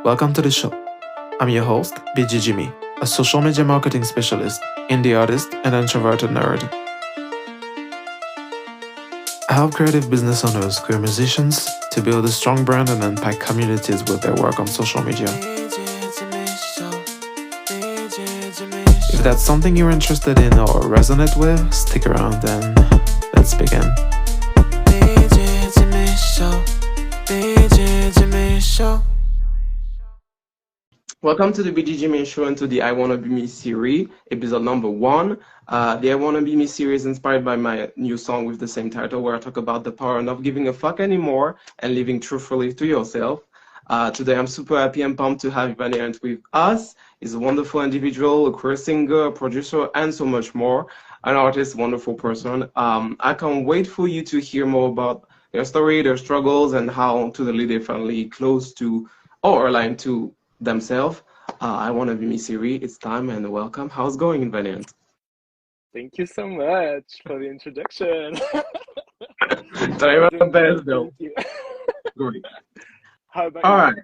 Welcome to the show. I'm your host, Bg Jimy, a social media marketing specialist, indie artist, and introverted nerd. I help creative business owners, queer musicians, to build a strong brand and impact communities with their work on social media. If that's something you're interested in or resonate with, stick around and let's begin. Welcome to the Bg Jimy Show and to the I Wanna Be Me Serie, episode number 1. The I Wanna Be Me series is inspired by my new song with the same title, where I talk about the power of not giving a fuck anymore and living truthfully to yourself. Today I'm super happy and pumped to have IVANEANT with us. He's a wonderful individual, a queer singer, a producer, and so much more. An artist, wonderful person. I can't wait for you to hear more about their story, their struggles, and how totally they finally close to or aligned to themselves. I Wanna Be Me Serie. It's time and welcome. How's it going, IVANEANT? Thank you so much for the introduction. Sorry about best though. Great. How about All you? right.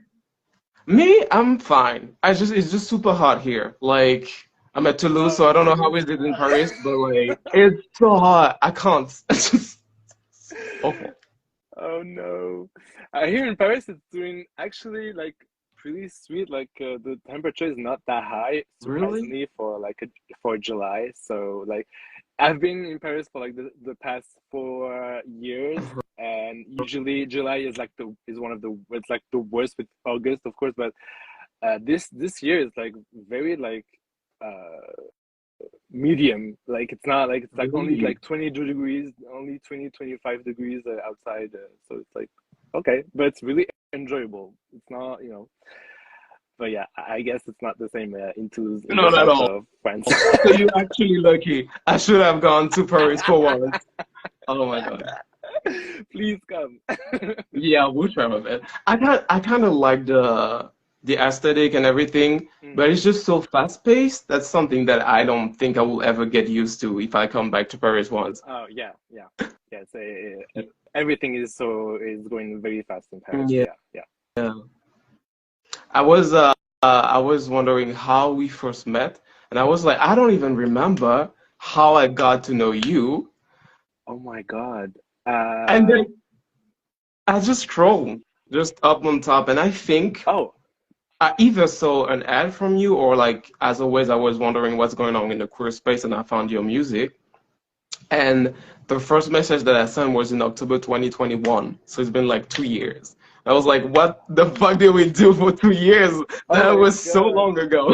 Me, I'm fine. It's just super hot here. Like I'm at Toulouse, so I don't know how is it in Paris, but like it's so hot. I can't. It's just awful. Oh no. Here in Paris, it's doing actually like pretty sweet. Like the temperature is not that high, Really? surprisingly, for July. So like I've been in Paris for like the past 4 years, and usually July is like one of the it's like the worst with August, of course, but this year is like very like medium. Like it's not like it's like only Really? like 22 degrees, only 25 degrees outside, so it's like okay, but it's really enjoyable. It's not, but yeah, I guess it's not the same in Toulouse, in the Not at south all. of France. So you're actually lucky. I should have gone to Paris for once. Oh my god. Please come. Yeah, we'll try my best. I kind of like the aesthetic and everything, but it's just so fast paced. That's something that I don't think I will ever get used to if I come back to Paris once. Oh yeah, yeah, yeah. It's everything is going very fast in Paris. Yeah. Yeah, yeah. I was wondering how we first met, and I was like, I don't even remember how I got to know you. Oh my God. And then I just scrolled just up on top, and I think Oh, I either saw an ad from you or like as always I was wondering what's going on in the queer space and I found your music. And the first message that I sent was in October 2021. So it's been like 2 years. I was like, what the fuck did we do for 2 years? That oh my was so God. long ago.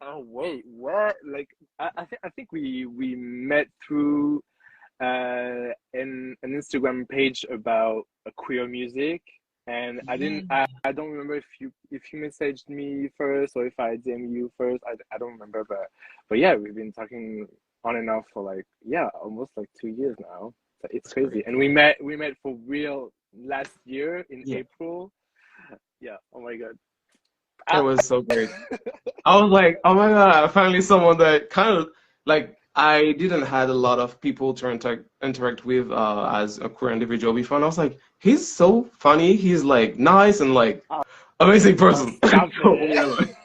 Oh wait, what? Like I think we met through an Instagram page about queer music, and I don't remember if you messaged me first or if I DM you first. I don't remember, but yeah, we've been talking on and off for like almost like 2 years now. So it's That's crazy, great. and we met for real last year in Yeah, April. Yeah. Oh my God. it Ah. was so great. I was like, oh my God, I finally someone that kind of like I didn't had a lot of people to interact with as a queer individual before, and I was like, he's so funny, he's like nice and like Oh, amazing oh, person. stop So, it. yeah, like,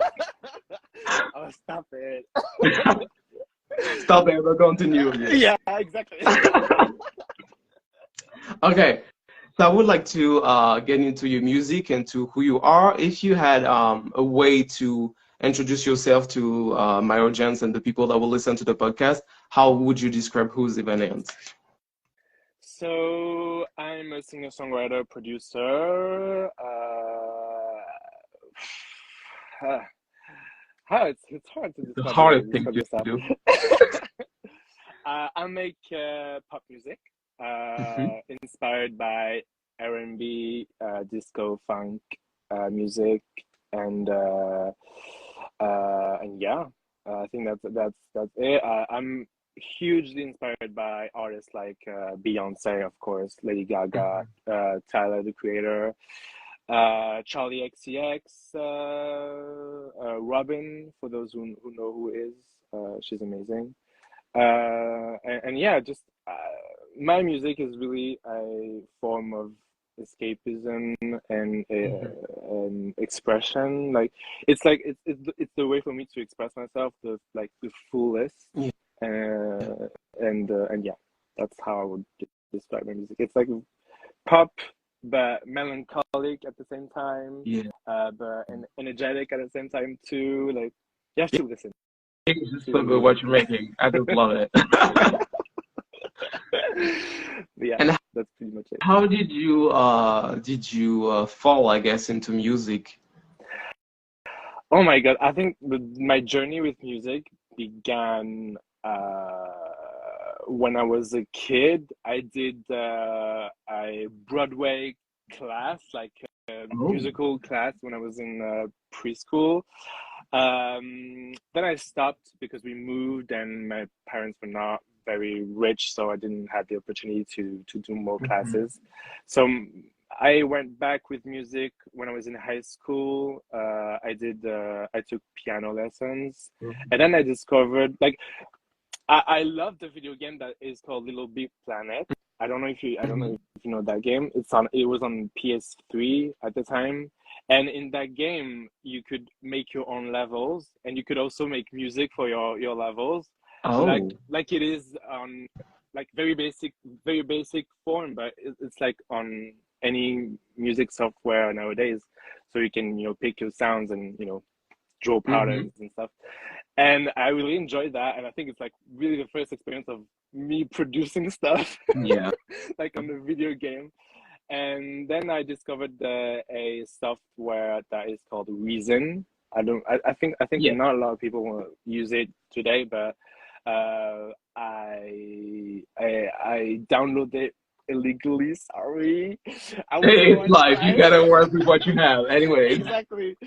Oh, stop it. stop it, but continue. Yes. Yeah, exactly. Okay, so I would like to get into your music and to who you are. If you had a way to introduce yourself to my audience and the people that will listen to the podcast, how would you describe who's IVANEANT? So I'm a singer-songwriter, producer. It's hard to The describe hardest thing describe to yourself. do. I make pop music, Hmm. inspired by R&B, disco, funk, music, and yeah, I think that's it. I'm hugely inspired by artists like Beyonce, of course, Lady Gaga, Hmm. Tyler the Creator, Charlie XCX, Robin, for those who know who is. She's amazing. And yeah, just my music is really a form of escapism and expression. Like it's the way for me to express myself the fullest. Yeah. And yeah, that's how I would describe my music. It's like pop but melancholic at the same time. Yeah. But energetic at the same time too. Like you have to listen. It's so good what you're making. I just love it. Yeah, And that's pretty much it. how did you fall, I guess, into music? Oh my God, I think my journey with music began when I was a kid. I did a Broadway class, like a musical class when I was in preschool. Then I stopped because we moved and my parents were not very rich, so I didn't have the opportunity to do more classes. So I went back with music when I was in high school. I took piano lessons, and then I discovered I love the video game that is called Little Big Planet. I don't know if you know that game. It was on PS3 at the time. And in that game, you could make your own levels, and you could also make music for your levels. Like it is on like very basic form, but it's like on any music software nowadays. So you can pick your sounds and draw patterns and stuff. And I really enjoyed that, and I think it's like really the first experience of me producing stuff. Yeah. Like on the video game. And then I discovered a software that is called Reason. I think not a lot of people will use it today, but I downloaded it illegally. Sorry, It's life. You gotta work with what you have, anyway. Exactly.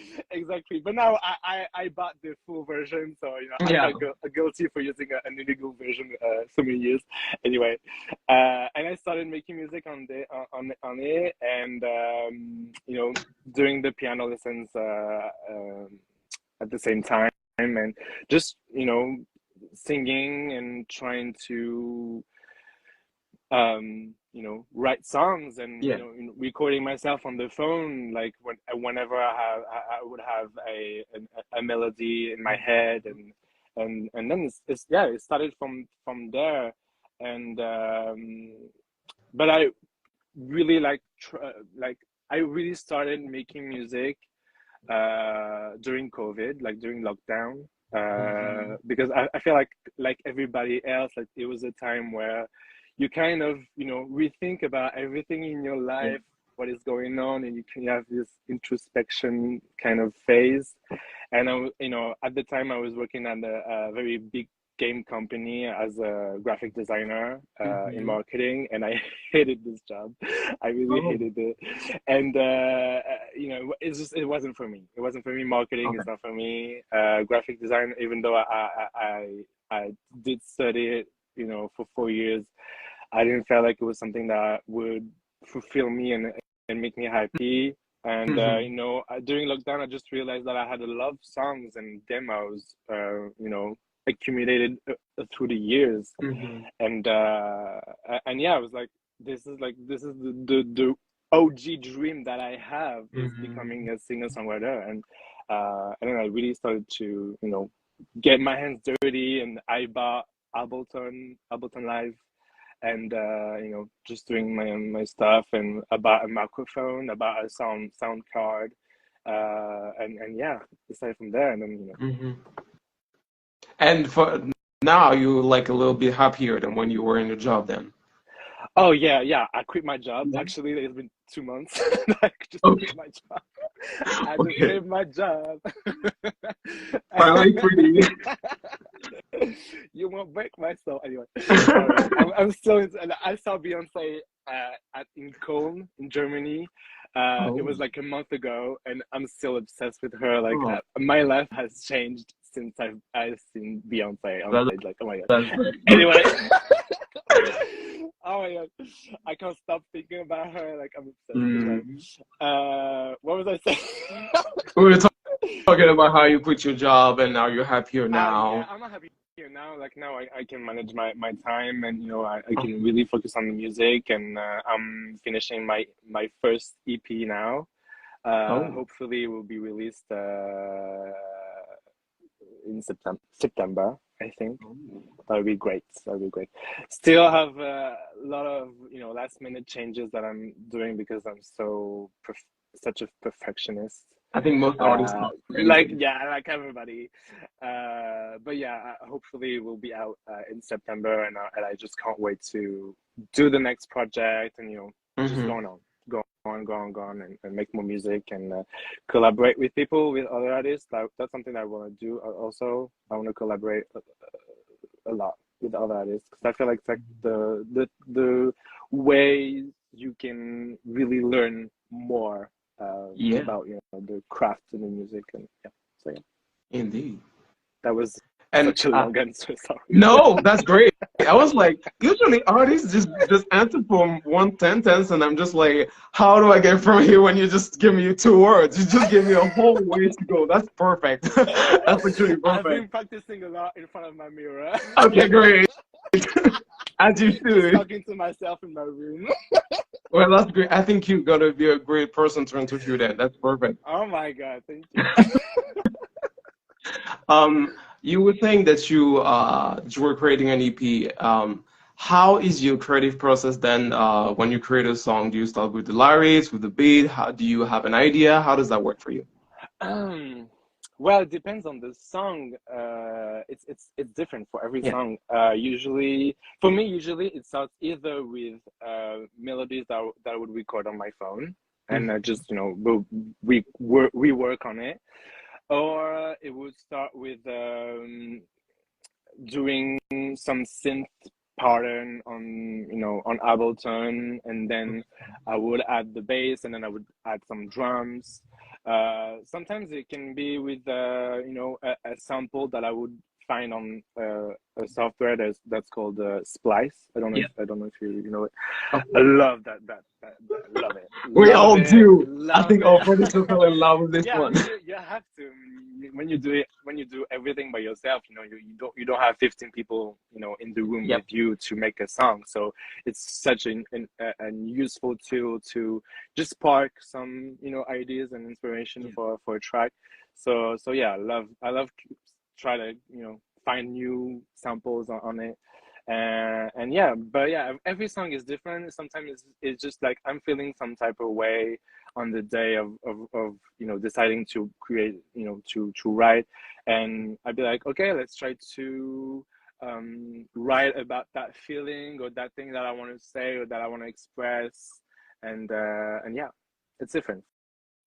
But now I bought the full version, so I feel guilty for using an illegal version so many years. Anyway, and I started making music on it, and doing the piano lessons at the same time, and just singing and trying to write songs and recording myself on the phone, like whenever I would have a melody in my head, and then it started from there. And but I really I really started making music during COVID, like during lockdown, because I feel like everybody else, like it was a time where you kind of rethink about everything in your life, what is going on, and you can have this introspection kind of phase. And at the time I was working at a very big game company as a graphic designer in marketing, and I hated this job. I really hated it. And it wasn't for me. Marketing is not for me. Graphic design, even though I did study it for 4 years, I didn't feel like it was something that would fulfill me and make me happy. And during lockdown, I just realized that I had a lot of songs and demos accumulated through the years. And yeah, I was like, this is the OG dream that I have, is becoming a singer-songwriter. And then I really started to get my hands dirty, and I bought Ableton Live, and just doing my stuff, and about a microphone, about a sound card, and yeah, aside from there. And then And for now, you like a little bit happier than when you were in your job then? Oh yeah, I quit my job. Actually, it's been 2 months. I just quit my job. I just quit my job. Finally free. You won't break my soul. Anyway, I'm still and I saw Beyonce in Köln in Germany. It was like a month ago, and I'm still obsessed with her. Like my life has changed since I've seen Beyonce on stage. Like, oh my God. Anyway. Oh my God, I can't stop thinking about her. Like, I'm obsessed with her. What was I saying? We were talking about how you quit your job and now you're happier now. Yeah, I'm not happy here now. now I can manage my time, and I can really focus on the music, and I'm finishing my first EP now. Oh, Hopefully it will be released in September, I think. That would be great. That would be great. Still have a lot of last minute changes that I'm doing because I'm such a perfectionist. I think most artists are Like anyways. like everybody. But yeah, hopefully it will be out in September, and I just can't wait to do the next project, and just Mm-hmm. going on, go on, and make more music, and collaborate with people, with other artists. That's something that I want to do. Also, I want to collaborate a lot with other artists, because I feel like it's like the way you can really learn more Yeah, about the craft and the music, and yeah. So yeah, indeed. that was And such a long answer. Sorry. no, that's great. I was like, usually artists just answer from one sentence, and I'm just like, how do I get from here when you just give me 2 words? You just give me a whole way to go. That's perfect. That's actually I've perfect. been practicing a lot in front of my mirror. Okay, great. As you Just should. talking to myself in my room. Well, that's great. I think you're gonna be a great person to interview then. That's perfect. Oh my god, thank you. Um, you were saying that you were creating an EP. How is your creative process then when you create a song? Do you start with the lyrics, with the beat? How do you have an idea? How does that work for you? Um, well, it depends on the song. It's different for every Yeah. song. Usually, for me, it starts either with melodies that I would record on my phone, and Mhm. just we work on it, or it would start with doing some synth pattern on on Ableton, and then I would add the bass, and then I would add some drums. Sometimes it can be with a sample that I would find on a software that's called Splice. Yeah. I don't know if you know it. Of I course. love that We all do. I love think all it. producers fell in love with this Yeah, I one. mean, you have to. When you do it, when you do everything by yourself, you don't have 15 people in the room Yep. with you to make a song. So it's such a useful tool to just spark some ideas and inspiration Yeah. for a track. So yeah, I love try to find new samples on it. And yeah, but yeah, every song is different. Sometimes it's just like I'm feeling some type of way on the day of deciding to create, to write, and I'd be like, okay, let's try to write about that feeling or that thing that I want to say or that I want to express, and yeah, it's different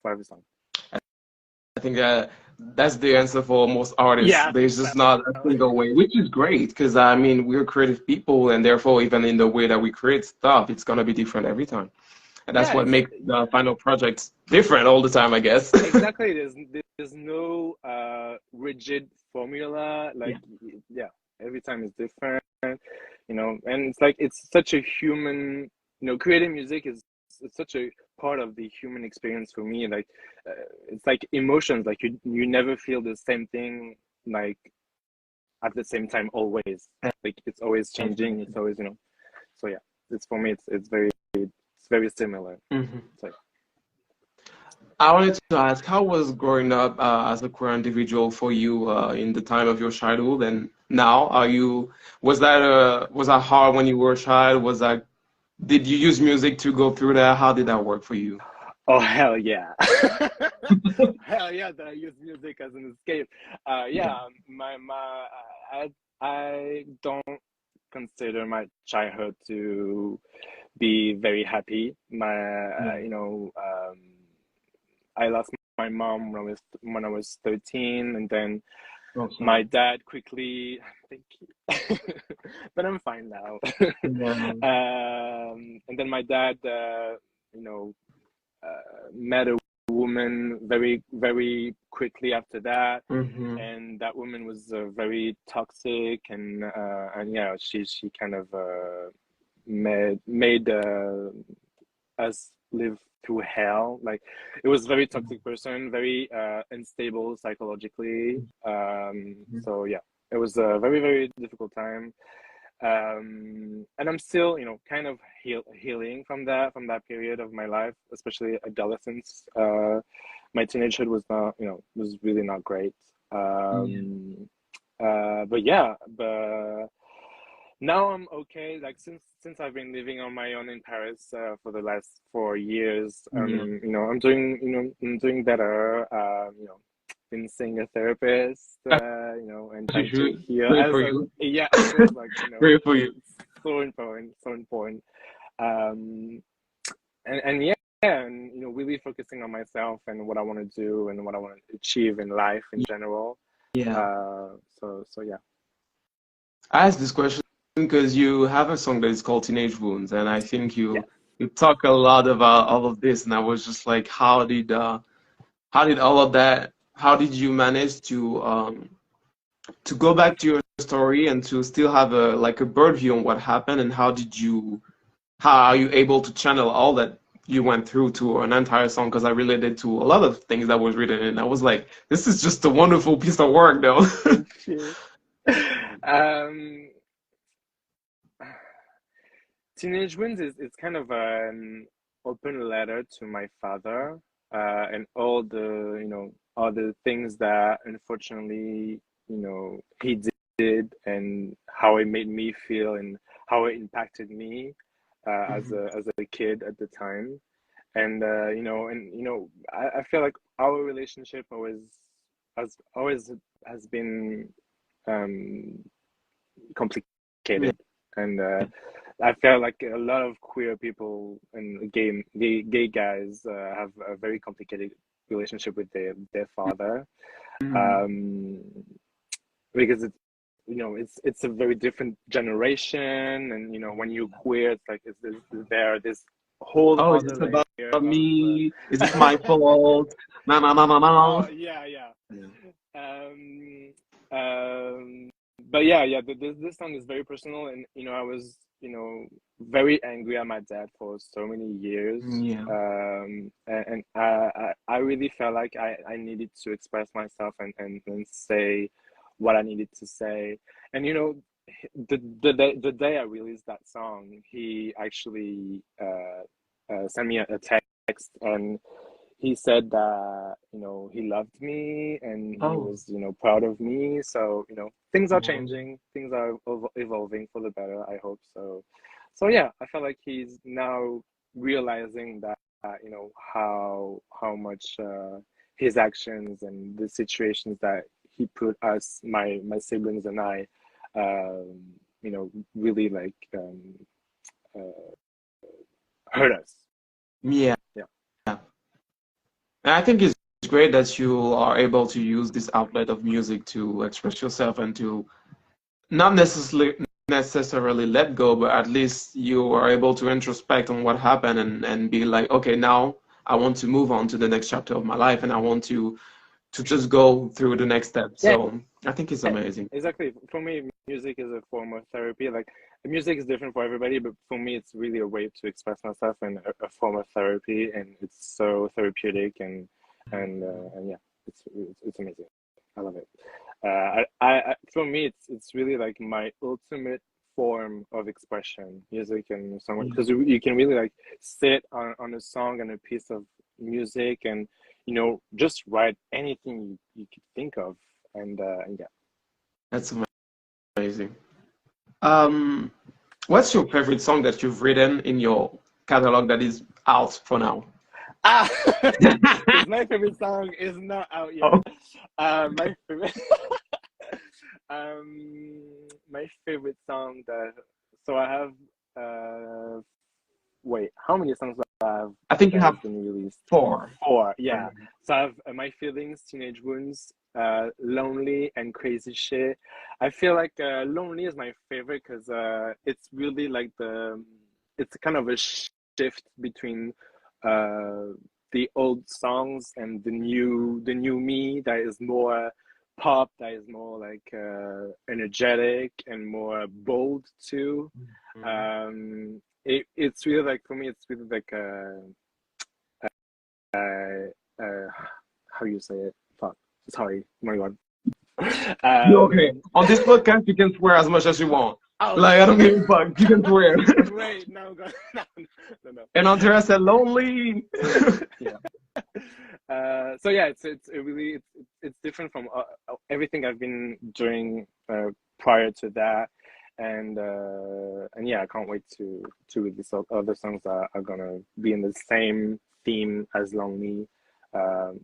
for every song. I think that's the answer for most artists. Yeah, I think There's so. just not a single way, which is great because I mean we're creative people, and therefore even in the way that we create stuff, it's gonna be different every time, and that's Yeah, what makes the final projects different all the time, I guess. exactly. There's no rigid formula. Yeah. Like, yeah, every time is different. And it's like it's such a human. Creating music is it's such a part of the human experience for me. Like, it's like emotions. Like you never feel the same thing like at the same time always. Like it's always changing. It's always. So yeah, it's for me. It's very similar. Mhm. So. I wanted to ask, how was growing up as a queer individual for you in the time of your childhood and now? Was that hard when you were a child? Did you use music to go through that? How did that work for you? Oh hell yeah. Hell yeah, that I use music as an escape. Yeah. Yeah, my I don't consider my childhood to be very happy. Yeah. I lost my mom when I was 13, and then Oh, my sorry. dad quickly, thank you, but I'm fine now. Yeah. And then my dad, you know, met a woman very, very quickly after that, Hmm. and that woman was very toxic, and yeah, she kind of made us live through hell. Like, it was very toxic person, very unstable psychologically. So yeah. it was a very, very difficult time. And I'm still, kind of healing from that period of my life, especially adolescence. My teenagehood was not, was really not great. But yeah, but now I'm okay. Like since I've been living on my own in Paris for the last 4 years, I'm doing better. Been seeing a therapist, and trying to heal. Great for you. Yeah, of course, like Great for you. it's so important, so important. And yeah, and really focusing on myself and what I want to do and what I want to achieve in life in general. Yeah. So yeah. I asked this question because you have a song that is called Teenage Wounds, and I think Yeah. you talk a lot about all of this, and I was just like, how did all of that? How did you manage to go back to your story and to still have a bird view on what happened, and how are you able to channel all that you went through to an entire song? Because I related to a lot of things that was written, and I was like, this is just a wonderful piece of work, though. Teenage Wins is kind of an open letter to my father, and all the things that unfortunately, he did, and how it made me feel and how it impacted me as a kid at the time. And I feel like our relationship has been complicated. And I feel like a lot of queer people and gay guys have a very complicated relationship with their father, because it's a very different generation, and when you're queer, it's like this whole Oh, is other this layer about of me? Is this my fault? No, no, no, no, no. oh yeah. But yeah, this song is very personal, and I was very angry at my dad for so many years. Yeah. And I really felt like I needed to express myself and say what I needed to say. And the day I released that song, he actually sent me a text, and he said that he loved me, and he Oh. was proud of me. So things are Wow. changing, things are evolving for the better, I hope. So yeah, I feel like he's now realizing that how much his actions and the situations that he put us, my siblings and I, really like hurt us. Yeah. Yeah. Yeah. And I think it's great that you are able to use this outlet of music to express yourself and to not necessarily let go, but at least you are able to introspect on what happened and be like, okay, now I want to move on to the next chapter of my life, and I want to just go through the next step. Yeah, So I think it's amazing. exactly. For me, music is a form of therapy. Like, music is different for everybody, but for me, it's really a way to express myself and a form of therapy, and it's so therapeutic, and yeah, it's amazing. I love it. For me, it's really like my ultimate form of expression, music and song, because you can really like sit on a song and a piece of music, and just write anything you could think of, and yeah. That's amazing. Um, what's your favorite song that you've written in your catalog that is out for now? Ah, because my favorite song is not out yet. Oh. My favorite, my favorite song that so I have wait, how many songs do I have I think you that has have been released? 4. 4, yeah. So I have My Feelings, Teenage Wounds, Lonely, and Crazy Shit. I feel like Lonely is my favorite because it's really like it's kind of a shift between the old songs and the new me that is more pop, that is more like energetic and more bold too. It's really like, for me, it's really like uh, how you say it? Fuck. Sorry, oh my god. Okay. On this podcast, you can swear as much as you want. Oh, Like, I don't give a fuck. You can swear. great. No, no, no. And Andrea said, lonely. Yeah. So yeah, it's different from everything I've been doing prior to that, and yeah, I can't wait to release other songs that are gonna be in the same theme as Lonely.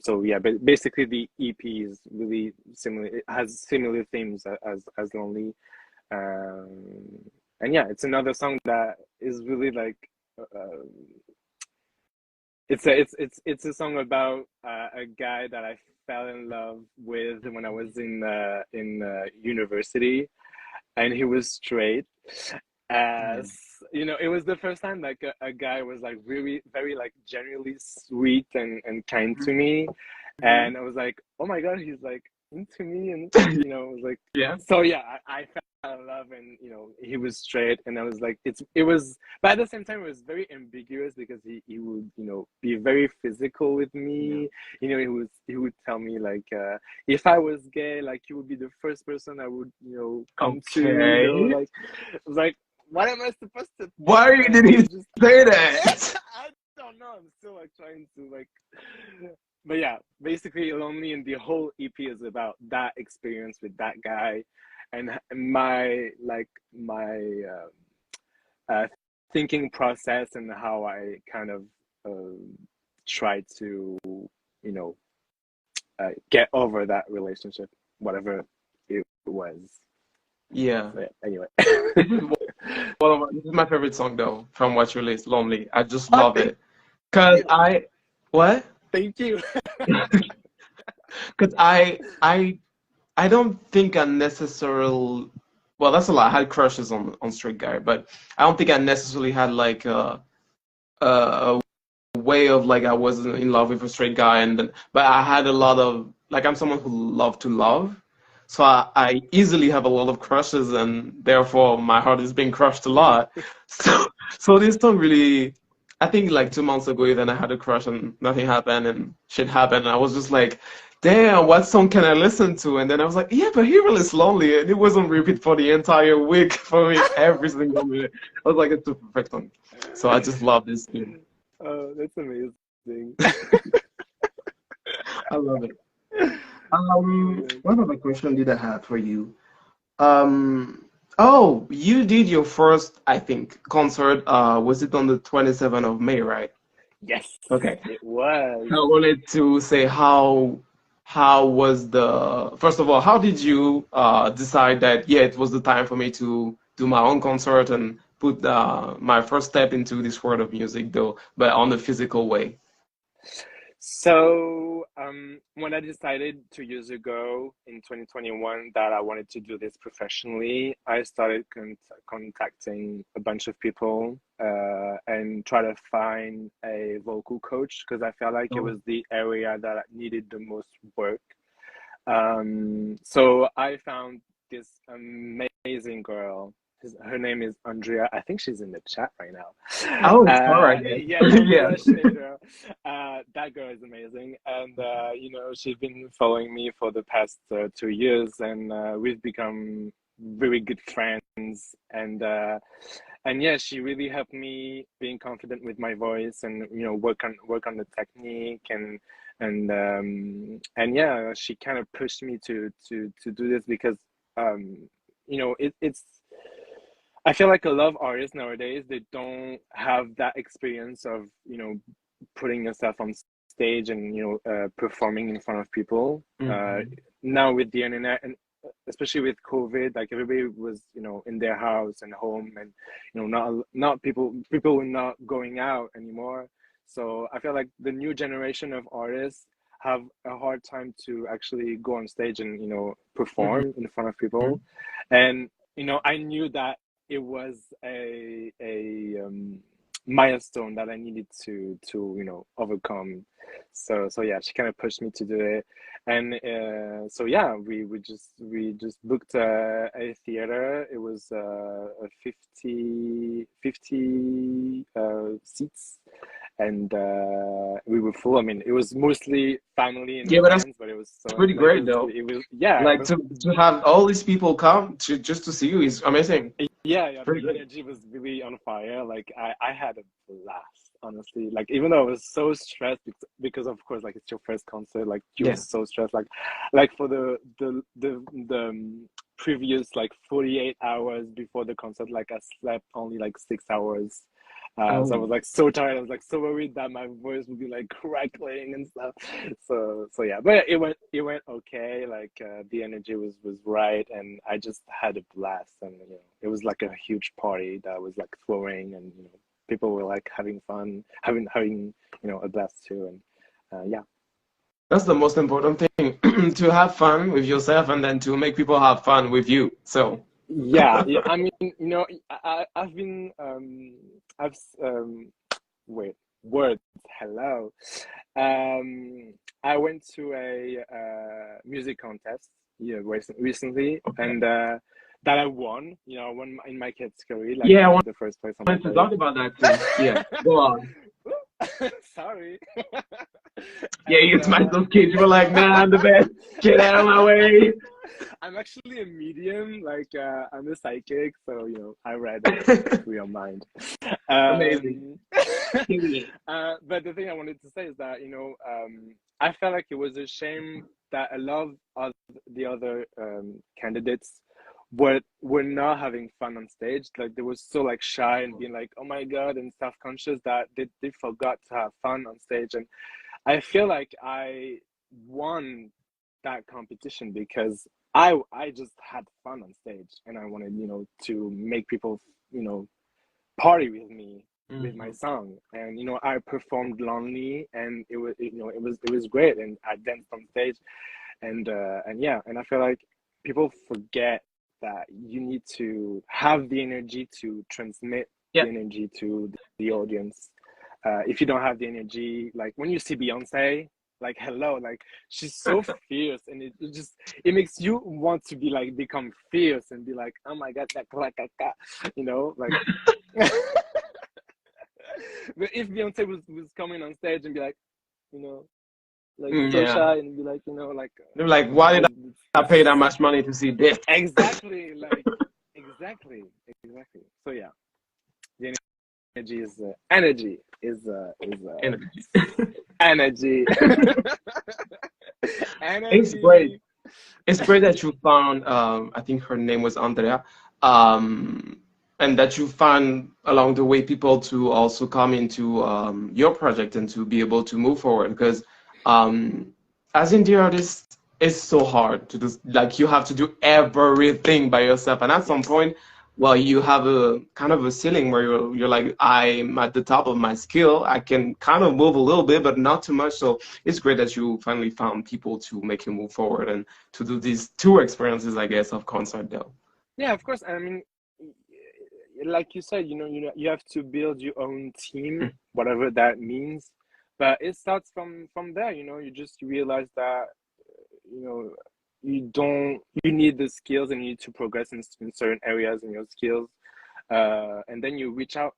So yeah, but basically the EP is really similar. It has similar themes as Lonely, and yeah, it's another song that is really like. It's a song about a guy that I fell in love with when I was in university, and he was straight. As you know, it was the first time like a guy was like really very like genuinely sweet and kind to me, and I was like, oh my God, he's like into me, and you know, it was like Yeah. so yeah, I fell in love, and you know, he was straight, and I was like, it was, but at the same time, it was very ambiguous because he would, you know, be very physical with me. You know, he would tell me like, if I was gay, like you would be the first person I would, you know, come to. You know, like it was like, what am I supposed to? Why did he say that? I don't know. I'm still like trying to like. But yeah, basically, Lonely and the whole EP is about that experience with that guy, and my thinking process and how I kind of try to, you know, get over that relationship, whatever it was. Yeah. So, yeah, anyway. This is my favorite song though from what you released, Lonely. I just love it. Cause what? Thank you. Cause I don't think I necessarily, well, that's a lot. I had crushes on straight guy, but I don't think I necessarily had like a way of like I wasn't in love with a straight guy, and then, but I had a lot of like I'm someone who love to love, so I easily have a lot of crushes, and therefore my heart is being crushed a lot. So this song really, I think like 2 months ago, then I had a crush and nothing happened and shit happened, and I was just like, damn, what song can I listen to? And then I was like, yeah, but he released Lonely, and it was on repeat for the entire week for me, every single minute. I was like, it's a perfect song. So I just love this thing. Oh, that's amazing. I love it. What other question did I have for you? Oh, you did your first, I think, concert. Was it on the 27th of May, right? Yes, Okay. it was. I wanted to say how was the first of all, how did you decide that yeah, it was the time for me to do my own concert and put my first step into this world of music though, but on a physical way? So, when I decided 2 years ago in 2021 that I wanted to do this professionally, I started contacting a bunch of people and try to find a vocal coach because I felt like it Oh. was the area that needed the most work. So I found this amazing girl. Her name is Andrea. I think she's in the chat right now. Oh, it's all right. Yeah, Yeah. Andrea Schneider. That girl is amazing, and you know, she's been following me for the past 2 years, and we've become very good friends. And yeah, she really helped me being confident with my voice, and you know, work on the technique, and yeah, she kind of pushed me to do this because you know, it's I feel like a lot of artists nowadays, they don't have that experience of, you know, putting yourself on stage and, you know, performing in front of people. Mhm. Now with the internet and especially with COVID, like everybody was, you know, in their house and home, and you know, not people were not going out anymore. So I feel like the new generation of artists have a hard time to actually go on stage and, you know, Mhm. perform in front of people. And you know, I knew that it was a milestone that I needed to you know, overcome. So yeah, she kind of pushed me to do it, and so yeah, we just booked a theater. It was a 50 seats, and we were full. I mean, it was mostly family and Yeah, but that's friends, but it was so pretty like great though. it was yeah, it Like was, to have all these people come to just to see you is amazing. yeah, Pretty the great. energy was really on fire. Like I had a blast, honestly. Like even though I was so stressed because of course like it's your first concert, like you were Yeah. so stressed. Like for the previous like 48 hours before the concert, like I slept only like 6 hours. So I Oh, was like so tired. I was like so worried that my voice would be like crackling and stuff. So yeah, but it went okay. Like the energy was right, and I just had a blast. And it was like a huge party that was like throwing, and people were like having fun, having a blast too. And yeah. that's the most important thing, to have fun with yourself and then to make people have fun with you. So, Yeah. I mean, I've been I've wait words. Hello. I went to a music contest, recently, okay. and that I won. I won in my category, like Yeah, I the first place on my wanted to career. talk about that too. Yeah, go on. Sorry. Yeah, And you smacked those kids. You were like, nah, I'm the best. Get out of my way. I'm actually a medium, like I'm a psychic, so I read through your mind. Amazing. Um, Period. but the thing I wanted to say is that I felt like it was a shame that a lot of the other candidates were not having fun on stage. Like they were so like shy and being like, oh my god, and self-conscious that they forgot to have fun on stage. And I feel like I won that competition because I just had fun on stage, and I wanted to make people you know party with me with my Mhm. song. And I performed lonely, and it was great, and I danced on stage. And yeah, and I feel like people forget that you need to have the energy to transmit Yeah. the energy to the audience. If you don't have the energy, like when you see Beyonce, like hello, like she's so fierce, and it makes you want to be like become fierce and be like, oh my god, like but if Beyonce was coming on stage and be like, you know, like so Yeah. shy and be like, like They're like, why did I pay that it's much money to see this? exactly like exactly. So yeah, the energy Energy. energy. It's great. Energy. It's great that you found, I think her name was Andrea, um, and that you found along the way people to also come into your project and to be able to move forward. Because um, as indie artist, it's so hard to do, like you have to do everything by yourself. And at some Yes. point, well, you have a kind of a ceiling where you're like, I'm at the top of my skill. I can kind of move a little bit, but not too much. So it's great that you finally found people to make you move forward and to do these two experiences, I guess, of concert though. Yeah, of course. I mean, like you said, you have to build your own team, whatever that means. But it starts from there. You just realize that you know you need the skills, and you need to progress in certain areas in your skills. And then you reach out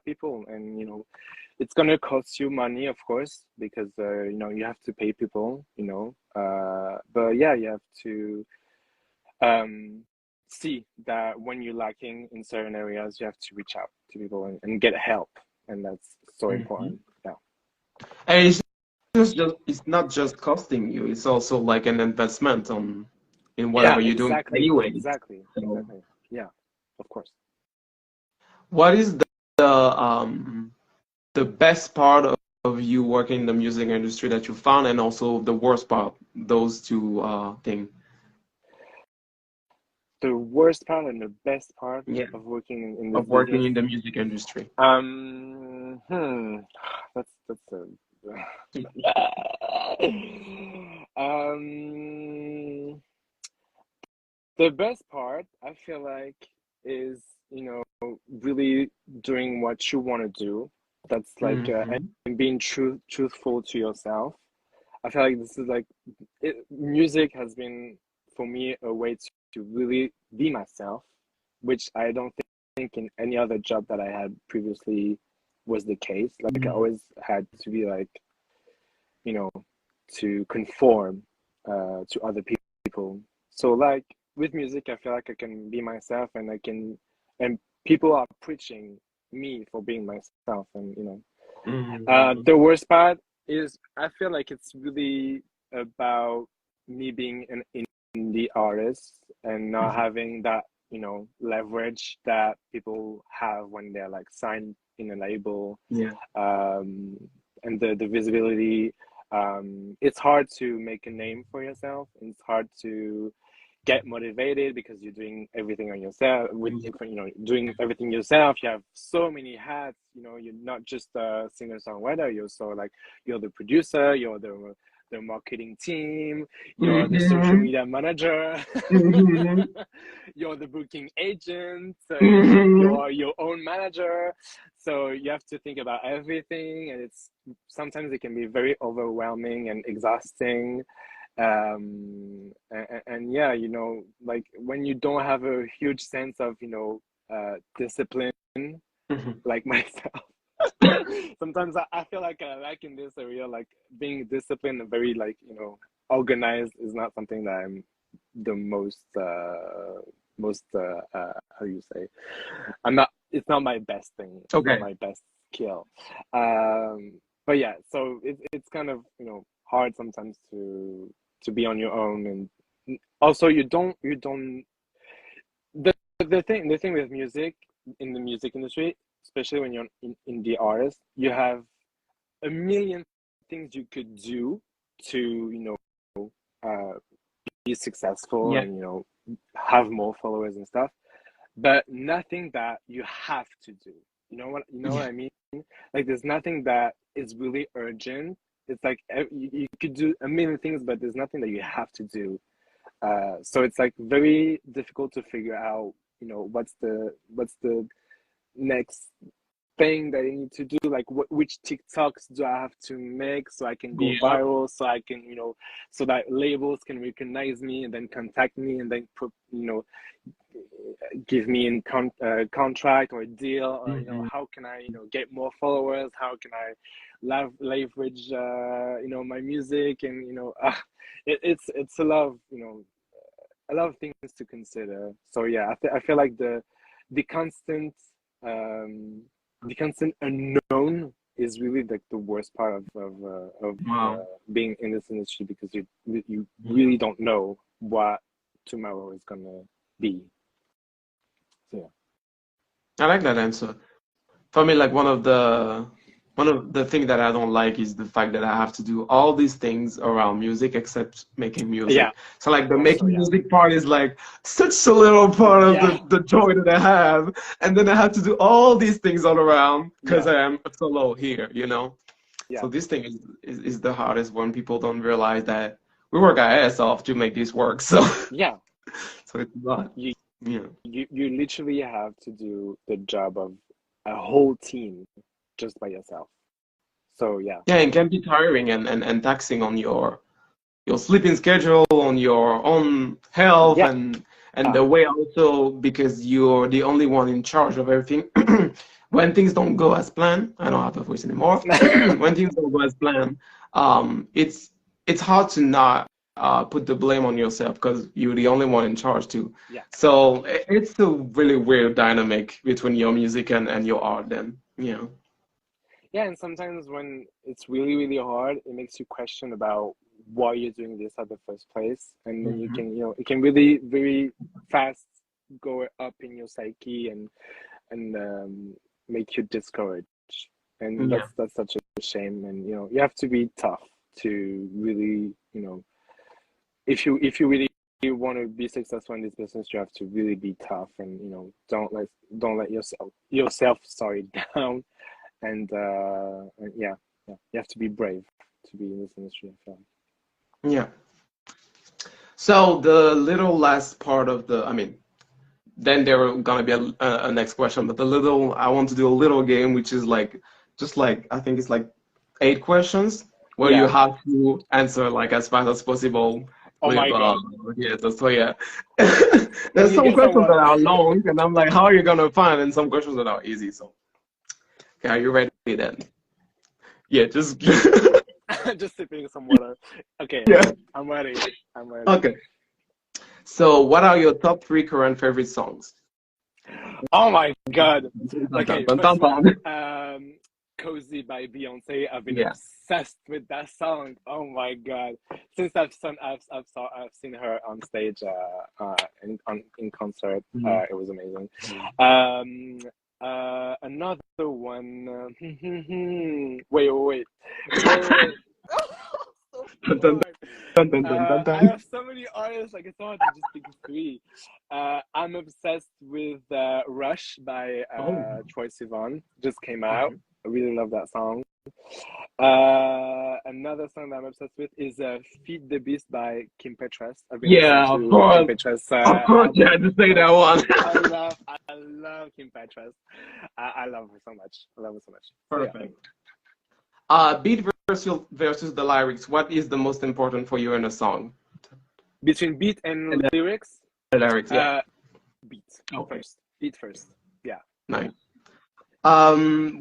people, and it's gonna cost you money, of course, because you have to pay people. But yeah, you have to um, see that when you're lacking in certain areas, you have to reach out to people and get help, and that's so Mhm. important. Yeah. And it's not just costing you, it's also like an investment on in Yeah, whatever you're doing exactly, anyway. exactly, So exactly. Yeah, of course. what is the best part of you working in the music industry that you found, and also the worst part, those two things? The worst part and the best part Yeah, of working in this of working business. in the music industry. Hmm, that's a the best part, I feel like, is really doing what you want to do. That's like Hmm. and being truthful to yourself. I feel like this is like music has been for me a way to really be myself, which I don't think in any other job that I had previously was the case. Like I always had to be like, you know, to conform to other people. So like with music, I feel like I can be myself, and and people are preaching me for being myself, and the worst part is I feel like it's really about me being an indie artist and not having that, leverage that people have when they're like signed in a label. And the visibility. It's hard to make a name for yourself. It's hard to get motivated because you're doing everything on yourself doing everything yourself. You have so many hats. You're not just a singer-songwriter. You're the producer, you're the marketing team, you're the social media manager, you're the booking agent, you're your own manager. So you have to think about everything, and sometimes it can be very overwhelming and exhausting. And yeah, like when you don't have a huge sense of discipline, like myself. Sometimes I feel like in this area, like being disciplined and very organized is not something that I'm the most how do you say, it's not my best thing. It's not my best skill. But yeah, so it's kind of hard sometimes to be on your own. And also the thing with music, in the music industry, especially when you're an indie artist, you have a million things you could do to be successful and have more followers and stuff, but nothing that you have to do. What I mean? Like there's nothing that is really urgent. It's like you could do a million things, but there's nothing that you have to do. So it's like very difficult to figure out, what's the next thing that I need to do, like which TikToks do I have to make so I can go viral, so I can, so that labels can recognize me and then contact me and then put, give me a contract or a deal, or how can I, get more followers? How can I leverage, my music? And it's a lot of things to consider. So yeah, I feel like the constant unknown is really like the worst part of being in this industry, because you really don't know what tomorrow is gonna be. So, yeah. I like that answer. For me, like one of the things that I don't like is the fact that I have to do all these things around music except making music. Yeah. So like the making music part is like such a little part of the joy that I have, and then I have to do all these things all around because I am solo here, Yeah. So this thing is the hardest when people don't realize that we work our ass off to make this work. So yeah. So it's not. You literally have to do the job of a whole team just by yourself. So yeah. Yeah, it can be tiring and taxing on your sleeping schedule, on your own health, and the way also, because you're the only one in charge of everything. When things don't go as planned, I don't have a voice anymore. When things don't go as planned, it's hard to not put the blame on yourself because you're the only one in charge too. Yeah. So it's a really weird dynamic between your music and your art then, Yeah, and sometimes when it's really, really hard, it makes you question about why you're doing this at the first place. And then you can, it can really very fast go up in your psyche and make you discouraged. And that's such a shame. And, you have to be tough to really, if you really want to be successful in this business, you have to really be tough and, don't let yourself down. And you have to be brave to be in this industry, I feel like. Yeah. So the little last part of then there are gonna be a next question, but I want to do a little game, which is just I think it's like 8 questions where you have to answer like as fast as possible. Oh my God. So yeah. There's some questions that are long, and I'm like, how are you gonna find? And some questions that are easy. So Okay, are you ready then? Yeah, just Just sipping some water. Okay, yeah. I'm ready. I'm ready. Okay. So, what are your top three current favorite songs? Oh my God. Dun, dun, Okay, dun, dun, first one, dun. Cozy by Beyonce. I've been Yeah. obsessed with that song. Oh my God. Since I've seen her on stage in concert. Mhm. It was amazing. Um Another one. Wait. Dun, So dun, hard. dun, dun, dun, dun, I dun. have so many artists, like it's hard to just pick three. I'm obsessed with Rush by Oh, Troye Sivan. Just came out. okay. I really love that song. Another song that I'm obsessed with is Feed the Beast by Kim Petras. I've been listening Yeah, of to Kim course. Petras Of course, you album. had to say that one. I love Kim Petras. I love her so much. I love her so much. So yeah. Perfect. Beat versus the lyrics. What is the most important for you in a song? Between beat and And then lyrics, the lyrics, yeah. uh, beat Okay, first. Beat first. Yeah. nice.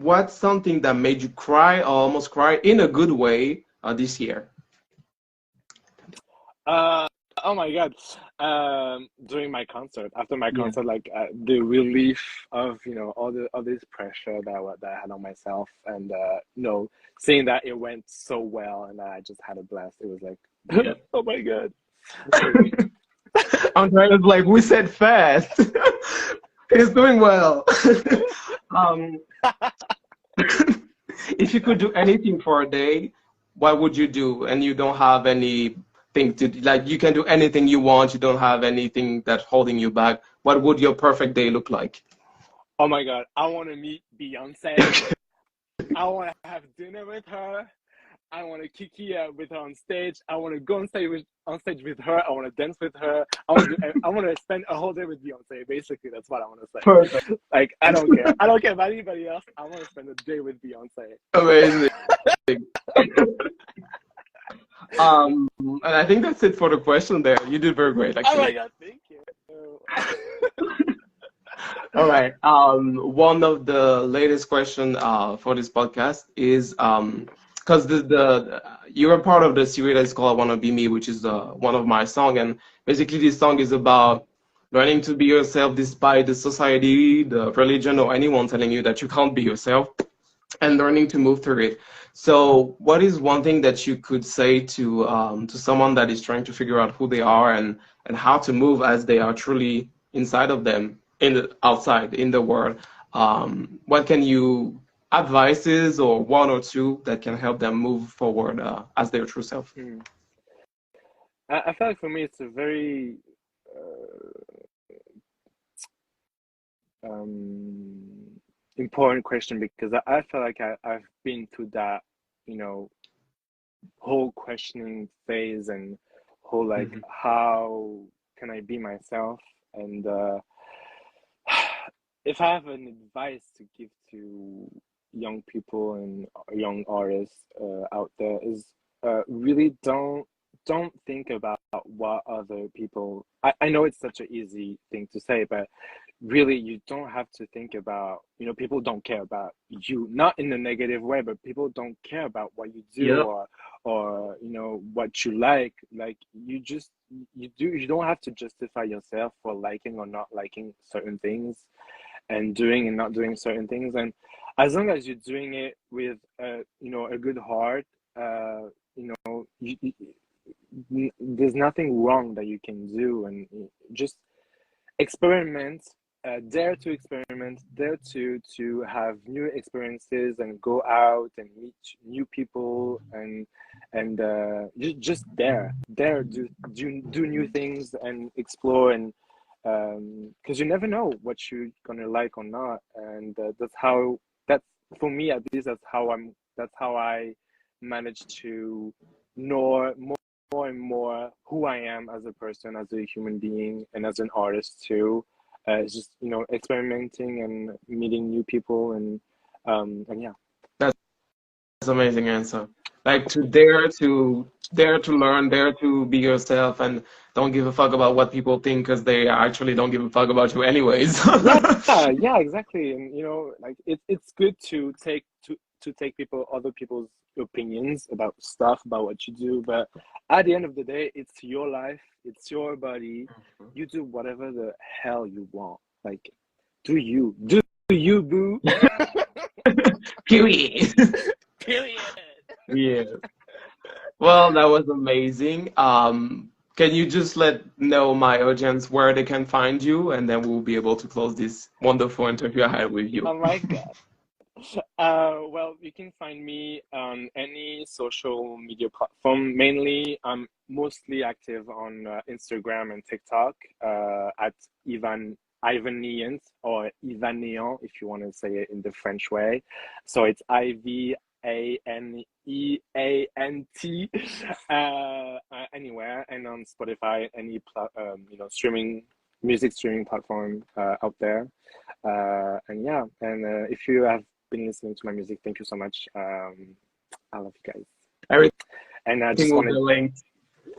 What's something that made you cry or almost cry in a good way this year? Uh, oh my God. During my concert, after my Yeah. concert, like the relief of all this pressure that I had on myself, and seeing that it went so well, and that I just had a blast. It was like, Yeah. oh my God. Andrea's like, we said fast. He's doing well. um, if you could do anything for a day, what would you do? And you don't have anything to like. You can do anything you want. You don't have anything that's holding you back. What would your perfect day look like? Oh my God. I want to meet Beyonce. I want to have dinner with her. I want to kiki with her on stage. I want to go on stage with her. I want to dance with her. I want to spend a whole day with Beyonce. Basically, that's what I want to Perfect. say. Like, I don't care. I don't care about anybody else. I want to spend a day with Beyonce. Amazing. And I think that's it for the question there. You did very great, Oh my actually. God, thank you. All right. One of the latest question for this podcast is because the you're a part of the series that's called "I Wanna Be Me," which is one of my song, and basically this song is about learning to be yourself despite the society, the religion, or anyone telling you that you can't be yourself, and learning to move through it. So, what is one thing that you could say to someone that is trying to figure out who they are and how to move as they are truly inside of them, in the outside in the world? What can you advices or one or two that can help them move forward as their true self? Hmm. I feel like for me, it's a very important question because I feel like I've been through that, you know, whole questioning phase and whole like Mhm. how can I be myself, and if I have an advice to give to young people and young artists out there is really don't think about what other people. I know it's such an easy thing to say, but really you don't have to think about, people don't care about you, not in a negative way, but people don't care about what you do, Yep. or what you like you don't have to justify yourself for liking or not liking certain things, and doing and not doing certain things. And as long as you're doing it with a good heart, there's nothing wrong that you can do, and just experiment, dare to experiment, dare to have new experiences and go out and meet new people, and just dare do new things and explore, and because you never know what you're gonna like or not. And that's for me, at least that's how I managed to know more and more who I am as a person, as a human being, and as an artist too. It's just experimenting and meeting new people, and yeah. That's an amazing answer. Like to dare to learn, dare to be yourself, and don't give a fuck about what people think because they actually don't give a fuck about you anyways. Yeah, exactly. And you know, like it's good to take other people's opinions about stuff, about what you do, but at the end of the day, it's your life, it's your body. You do whatever the hell you want. Like, do you, boo? Period. Period. Yeah. Well, that was amazing. Can you just let know my audience where they can find you, and then we'll be able to close this wonderful interview I had with you. Oh my God. Well, you can find me on any social media platform. Mainly, I'm mostly active on Instagram and TikTok at IVANEANT or IVANEANT if you want to say it in the French way. So it's IVANEANT anywhere, and on Spotify, any music streaming platform out there. And yeah, and if you have been listening to my music, thank you so much. I love you guys. And I Everything just will be wanted, linked.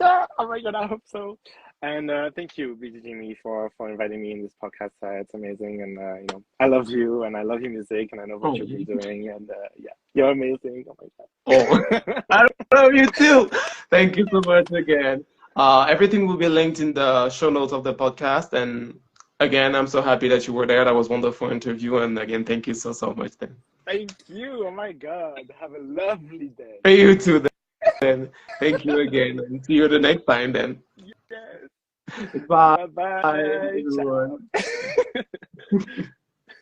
yeah, oh my God, I hope so. And thank you, Bg Jimy, for inviting me in this podcast. It's amazing, and you know, I love you, and I love your music, and I know what you've been doing, and yeah, you're amazing. Oh my Oh, I love you too. Thank you so much again. Everything will be linked in the show notes of the podcast. And again, I'm so happy that you were there. That was a wonderful interview. And again, thank you so much then. Thank you. Oh my God. Have a lovely day. For you too then. Thank you again. And see you the next time then. Yes. Bye. Bye bye. Everyone. Ciao.